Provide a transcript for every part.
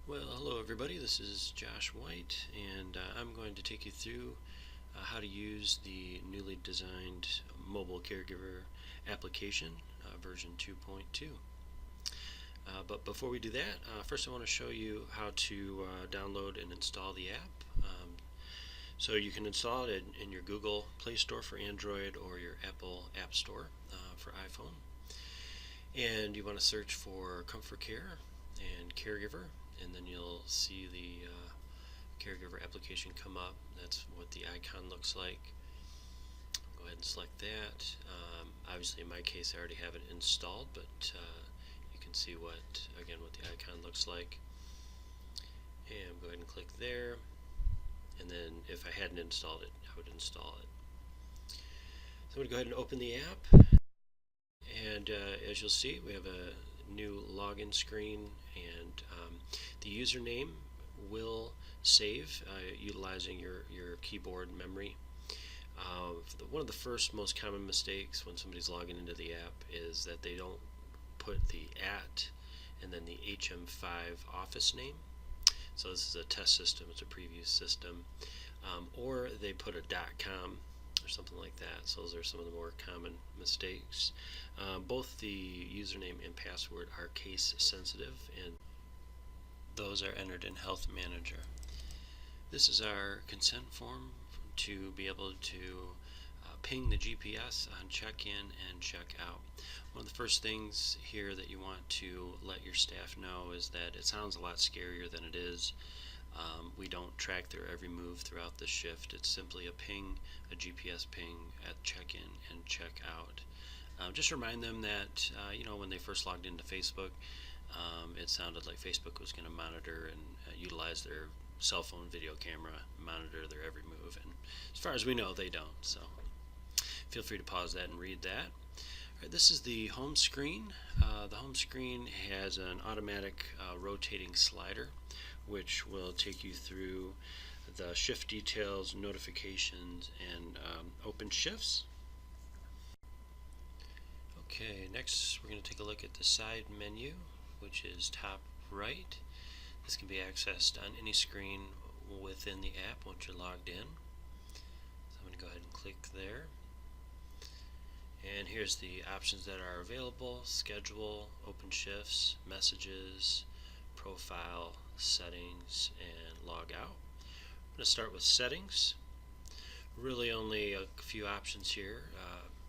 Well, hello everybody, this is Josh White, and I'm going to take you through how to use the newly designed mobile caregiver application, version 2.2. But before we do that, first I want to show you how to download and install the app. So you can install it in your Google Play Store for Android or your Apple App Store for iPhone. And you want to search for Comfort Care and Caregiver, and then you'll see the Caregiver application come up. That's what the icon looks like. Go ahead and select that. Obviously in my case I already have it installed, but you can see what the icon looks like. And go ahead and click there, and then if I hadn't installed it, I would install it. So I'm going to go ahead and open the app, and as you'll see, we have a new login screen, and the username will save utilizing your keyboard memory. One of the first most common mistakes when somebody's logging into the app is that they don't put the @ and then the HM5 office name. So this is a test system, it's a preview system, or they put a .com or something like that. So those are some of the more common mistakes. Both the username and password are case sensitive, and those are entered in Health Manager. This is our consent form to be able to ping the GPS on check-in and check-out. One of the first things here that you want to let your staff know is that it sounds a lot scarier than it is. We don't track their every move throughout the shift. It's simply a ping, a GPS ping at check-in and check-out. Just remind them that when they first logged into Facebook, it sounded like Facebook was going to monitor and utilize their cell phone video camera, monitor their every move, and as far as we know, they don't. So feel free to pause that and read that. All right, this is the home screen. The home screen has an automatic rotating slider, which will take you through the shift details, notifications, and open shifts. Okay, next we're going to take a look at the side menu, which is top right. This can be accessed on any screen within the app once you're logged in. So I'm going to go ahead and click there. And here's the options that are available: schedule, open shifts, messages, profile, settings, and log out. I'm going to start with settings. Really only a few options here.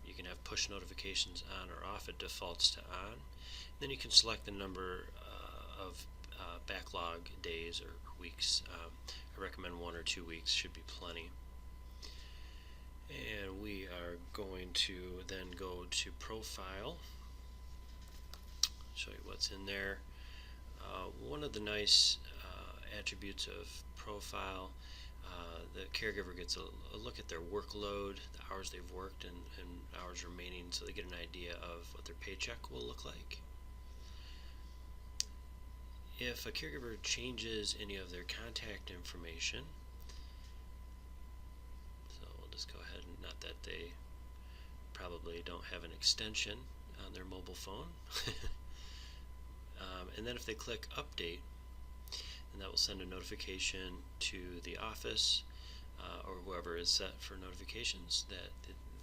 You can have push notifications on or off. It defaults to on. Then you can select the number of backlog days or weeks. I recommend 1 or 2 weeks should be plenty. And we are going to then go to profile, show you what's in there. One of the nice attributes of profile, the caregiver gets a look at their workload, the hours they've worked, and hours remaining, so they get an idea of what their paycheck will look like. If a caregiver changes any of their contact information, so we'll just go ahead and, not that they probably don't have an extension on their mobile phone, and then if they click update, and that will send a notification to the office or whoever is set for notifications that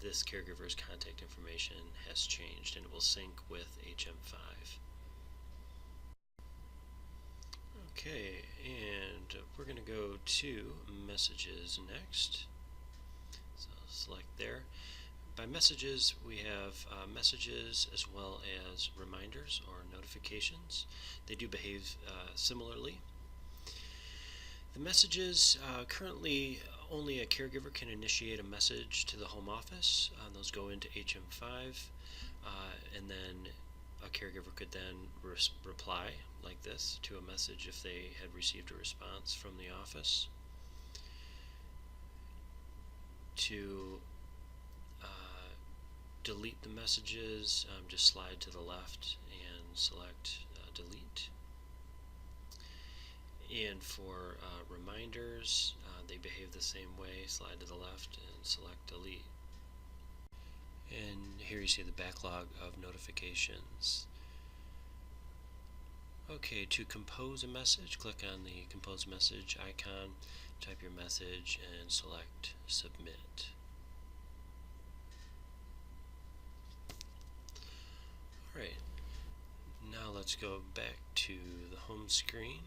this caregiver's contact information has changed, and it will sync with HM5. Okay, and we're going to go to messages next. So select there. By messages, we have messages as well as reminders or notifications. They do behave similarly. The messages, currently only a caregiver can initiate a message to the home office. Those go into HM5, and then a caregiver could then reply like this to a message if they had received a response from the office. To delete the messages, just slide to the left and select delete. And for reminders, they behave the same way. Slide to the left and select delete. And here you see the backlog of notifications. Okay, to compose a message, click on the compose message icon, type your message, and select submit. Alright, now let's go back to the home screen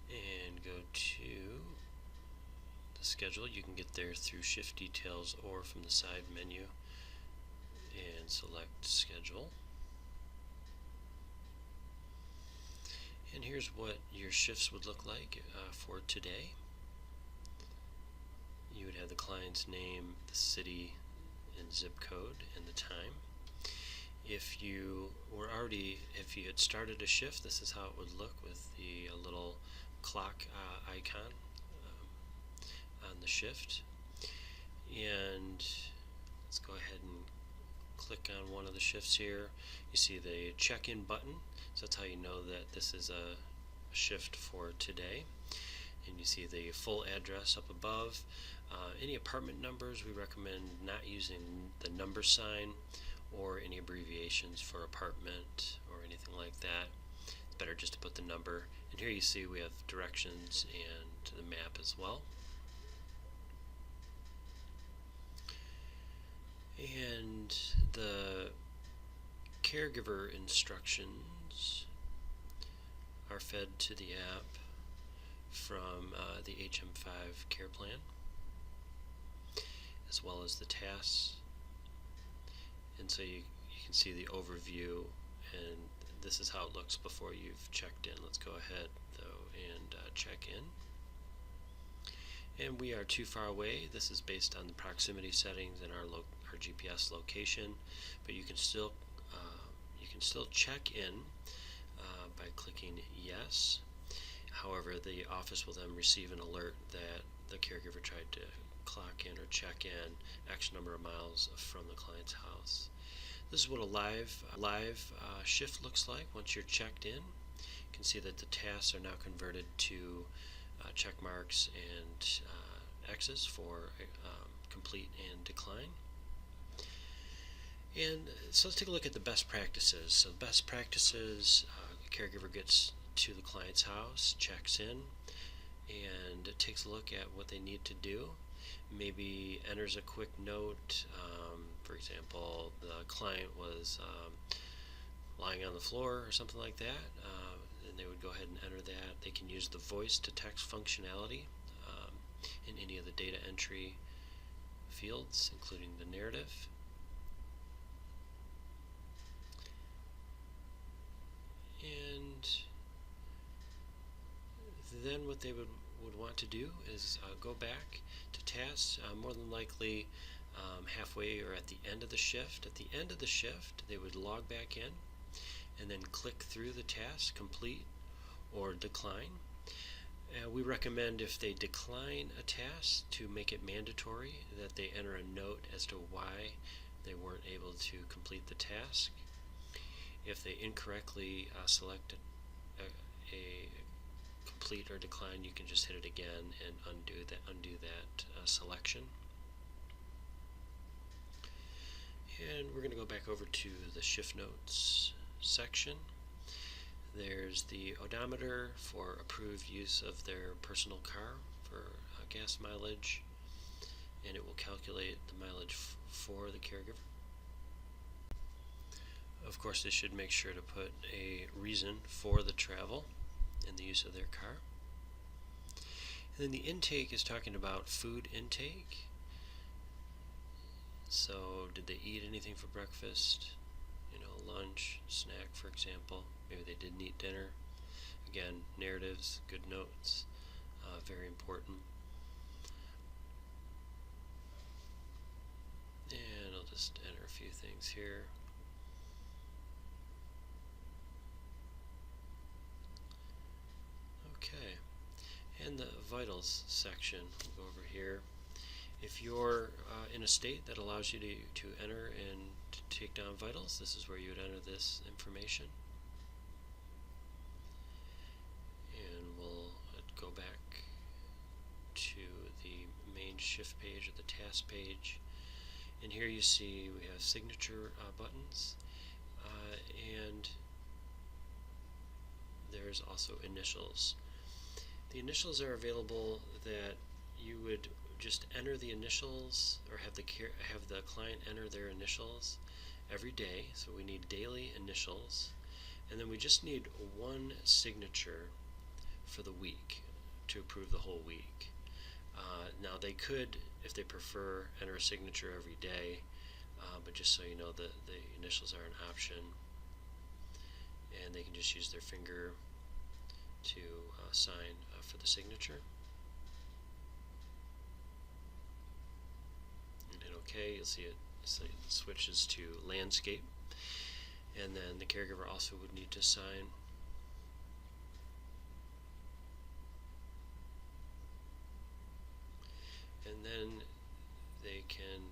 and go to the schedule. You can get there through Shift Details or from the side menu and select schedule. And here's what your shifts would look like for today. You would have the client's name, the city and zip code, and the time. If you had started a shift, this is how it would look with the little clock icon on the shift. And let's go ahead and click on one of the shifts here. You see the check-in button, so that's how you know that this is a shift for today. And you see the full address up above. Any apartment numbers, we recommend not using the number sign or any abbreviations for apartment or anything like that. It's better just to put the number. And here you see we have directions and the map as well. And the caregiver instructions are fed to the app from the HM5 care plan, as well as the tasks. And so you can see the overview, and this is how it looks before you've checked in. Let's go ahead though and check in. And we are too far away. This is based on the proximity settings and our GPS location, but you can still check in by clicking yes. However, the office will then receive an alert that the caregiver tried to clock in or check in X number of miles from the client's house. This is what a live shift looks like once you're checked in. You can see that the tasks are now converted to check marks and X's for complete and decline. And so let's take a look at the best practices. So best practices, the caregiver gets to the client's house, checks in, and takes a look at what they need to do. Maybe enters a quick note. For example, the client was lying on the floor or something like that. And they would go ahead and enter that. They can use the voice to text functionality in any of the data entry fields, including the narrative. And then what they would want to do is go back to tasks, more than likely halfway or at the end of the shift. At the end of the shift, they would log back in and then click through the task, complete or decline. We recommend if they decline a task to make it mandatory that they enter a note as to why they weren't able to complete the task. If they incorrectly select a complete or decline, you can just hit it again and undo that selection. And we're going to go back over to the shift notes section. There's the odometer for approved use of their personal car for gas mileage, and it will calculate the mileage for the caregiver. Of course, they should make sure to put a reason for the travel and the use of their car. And then the intake is talking about food intake. So did they eat anything for breakfast? Lunch, snack, for example. Maybe they didn't eat dinner. Again, narratives, good notes, very important. And I'll just enter a few things here. Okay, and the vitals section, we'll go over here. If you're in a state that allows you to enter and to take down vitals, this is where you would enter this information. And we'll go back to the main shift page or the task page. And here you see we have signature buttons and there's also initials. The initials are available that you would just enter the initials, or have the client enter their initials every day. So we need daily initials, and then we just need one signature for the week to approve the whole week. Now they could, if they prefer, enter a signature every day, but just so you know, the initials are an option, and they can just use their finger to sign for the signature. And hit OK, you'll see it switches to landscape, and then the caregiver also would need to sign. And then they can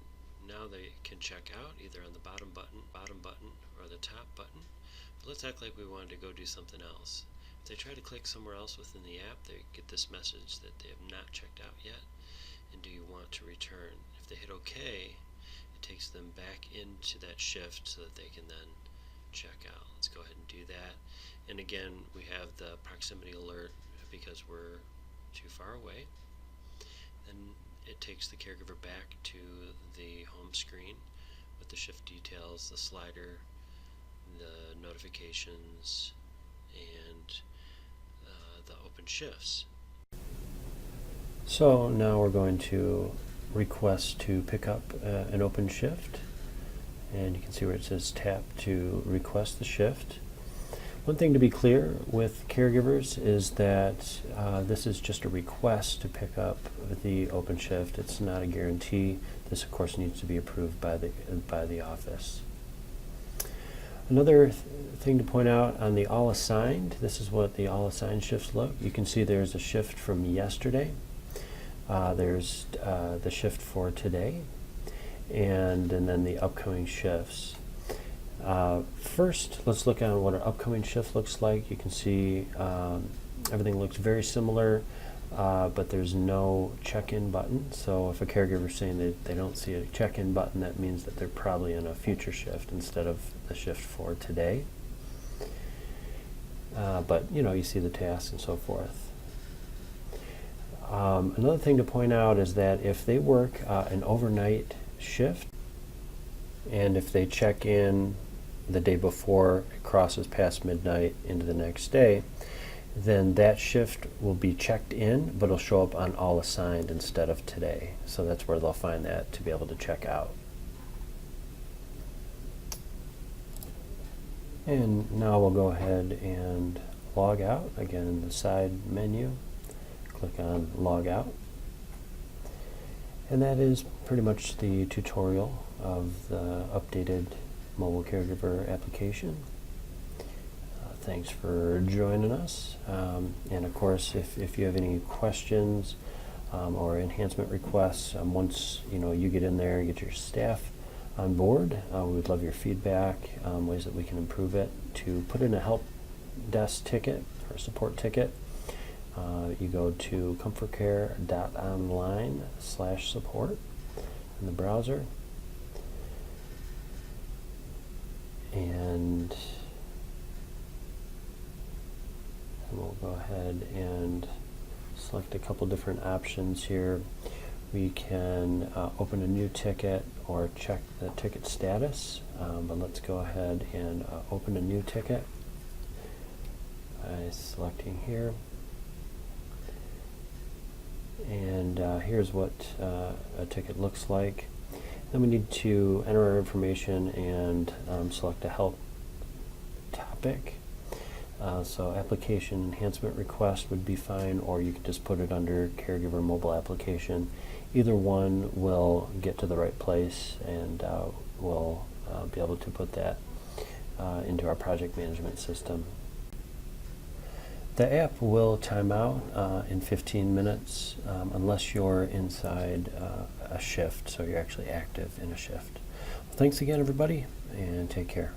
check out either on the bottom button or the top button. But let's act like we wanted to go do something else. If they try to click somewhere else within the app, they get this message that they have not checked out yet, and do you want to return? If they hit OK, it takes them back into that shift so that they can then check out. Let's go ahead and do that. And again, we have the proximity alert because we're too far away. Then it takes the caregiver back to the home screen with the shift details, the slider, the notifications, and the open shifts. So now we're going to request to pick up an open shift, and you can see where it says tap to request the shift. One thing to be clear with caregivers is that this is just a request to pick up the open shift. It's not a guarantee. This, of course, needs to be approved by the office. Another thing to point out on the all assigned, this is what the all assigned shifts look. You can see there's a shift from yesterday. There's the shift for today, and then the upcoming shifts. First, let's look at what our upcoming shift looks like. You can see everything looks very similar, but there's no check-in button. So if a caregiver is saying that they don't see a check-in button, that means that they're probably in a future shift instead of the shift for today. But you see the tasks and so forth. Another thing to point out is that if they work an overnight shift, and if they check in the day before it crosses past midnight into the next day, then that shift will be checked in, but it'll show up on all assigned instead of today. So that's where they'll find that to be able to check out. And now we'll go ahead and log out. Again, in the side menu, click on log out. And that is pretty much the tutorial of the updated mobile caregiver application. Thanks for joining us. And of course, if you have any questions or enhancement requests, once you get in there and get your staff on board, we would love your feedback, ways that we can improve it. To put in a help desk ticket or support ticket, you go to comfortcare.online/support in the browser, and we'll go ahead and select a couple different options here. We can open a new ticket or check the ticket status, but let's go ahead and open a new ticket by selecting here. And here's what a ticket looks like. Then we need to enter our information and select a help topic. So application enhancement request would be fine, or you could just put it under caregiver mobile application. Either one will get to the right place, and we'll be able to put that into our project management system. The app will time out in 15 minutes unless you're inside a shift, so you're actually active in a shift. Well, thanks again, everybody, and take care.